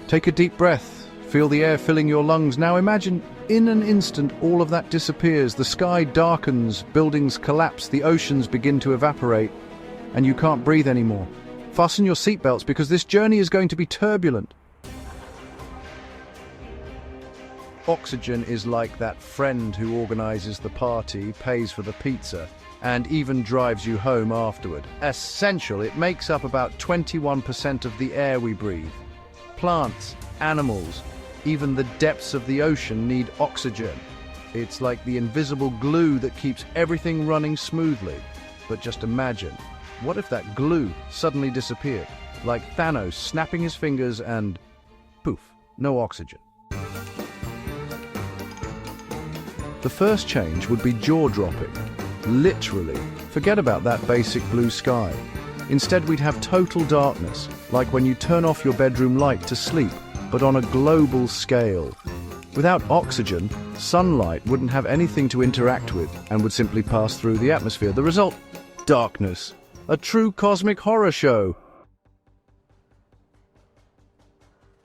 Take a deep breath. Feel the air filling your lungs. Now imagine, in an instant, all of that disappears. The sky darkens, buildings collapse, the oceans begin to evaporate, and you can't breathe anymore. Fasten your seatbelts because this journey is going to be turbulent. Oxygen is like that friend who organizes the party, pays for the pizza, and even drives you home afterward. Essential, it makes up about 21% of the air we breathe. Plants, animals, even the depths of the ocean need oxygen. It's like the invisible glue that keeps everything running smoothly. But just imagine, what if that glue suddenly disappeared? Like Thanos snapping his fingers and poof, no oxygen. The first change would be jaw-dropping. Literally, forget about that basic blue sky. Instead, we'd have total darkness, like when you turn off your bedroom light to sleep, but on a global scale. Without oxygen, sunlight wouldn't have anything to interact with and would simply pass through the atmosphere. The result? Darkness. A true cosmic horror show.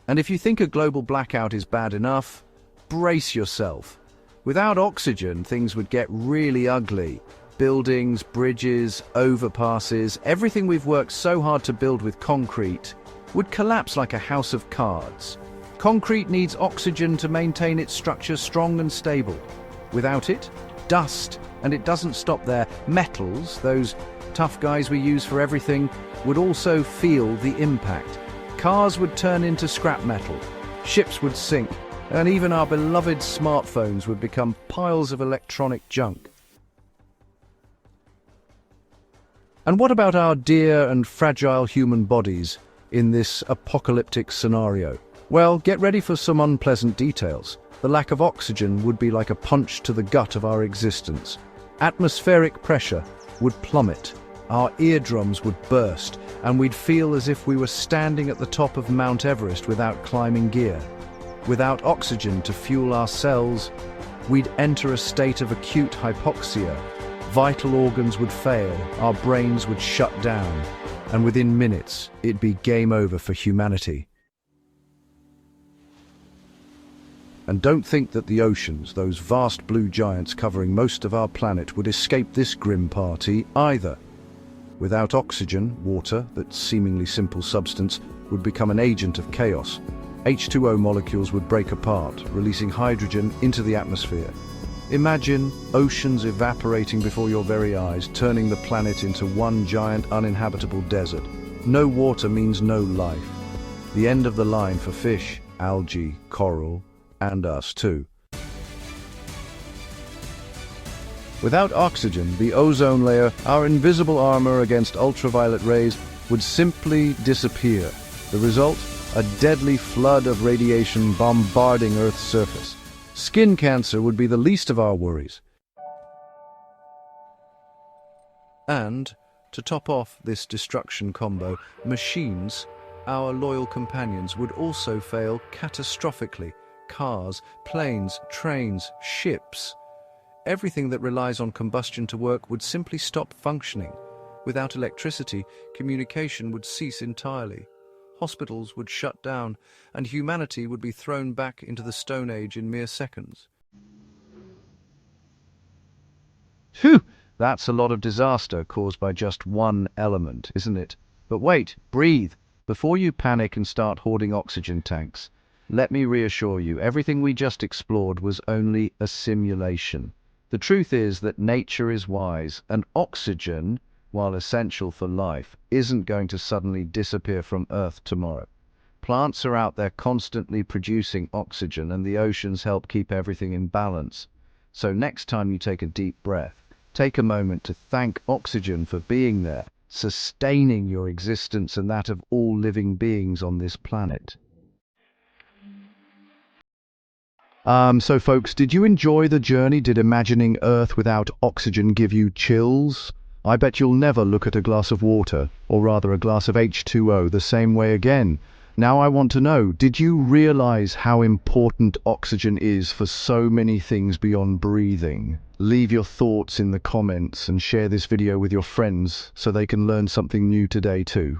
And if you think a global blackout is bad enough, brace yourself. Without oxygen, things would get really ugly. Buildings, bridges, overpasses, everything we've worked so hard to build with concrete would collapse like a house of cards. Concrete needs oxygen to maintain its structure strong and stable. Without it, dust, and it doesn't stop there. Metals, those tough guys we use for everything, would also feel the impact. Cars would turn into scrap metal, ships would sink, and even our beloved smartphones would become piles of electronic junk. And what about our dear and fragile human bodies in this apocalyptic scenario? Well, get ready for some unpleasant details. The lack of oxygen would be like a punch to the gut of our existence. Atmospheric pressure would plummet, our eardrums would burst, and we'd feel as if we were standing at the top of Mount Everest without climbing gear. Without oxygen to fuel our cells, we'd enter a state of acute hypoxia. Vital organs would fail, our brains would shut down, and within minutes, it'd be game over for humanity. And don't think that the oceans, those vast blue giants covering most of our planet, would escape this grim party either. Without oxygen, water, that seemingly simple substance, would become an agent of chaos. H2O molecules would break apart, releasing hydrogen into the atmosphere. Imagine oceans evaporating before your very eyes, turning the planet into one giant uninhabitable desert. No water means no life. The end of the line for fish, algae, coral, and us too. Without oxygen, the ozone layer, our invisible armor against ultraviolet rays, would simply disappear. The result? A deadly flood of radiation bombarding Earth's surface. Skin cancer would be the least of our worries. And, to top off this destruction combo, machines, our loyal companions, would also fail catastrophically. Cars, planes, trains, ships. Everything that relies on combustion to work would simply stop functioning. Without electricity, communication would cease entirely. Hospitals would shut down, and humanity would be thrown back into the Stone Age in mere seconds. Phew! That's a lot of disaster caused by just one element, isn't it? But wait, breathe. Before you panic and start hoarding oxygen tanks, let me reassure you, everything we just explored was only a simulation. The truth is that nature is wise, and oxygen, while essential for life, isn't going to suddenly disappear from Earth tomorrow. Plants are out there constantly producing oxygen, and the oceans help keep everything in balance. So next time you take a deep breath, take a moment to thank oxygen for being there, sustaining your existence and that of all living beings on this planet. So folks, did you enjoy the journey? Did imagining Earth without oxygen give you chills? I bet you'll never look at a glass of water, or rather a glass of H2O, the same way again. Now I want to know, did you realize how important oxygen is for so many things beyond breathing? Leave your thoughts in the comments and share this video with your friends so they can learn something new today too.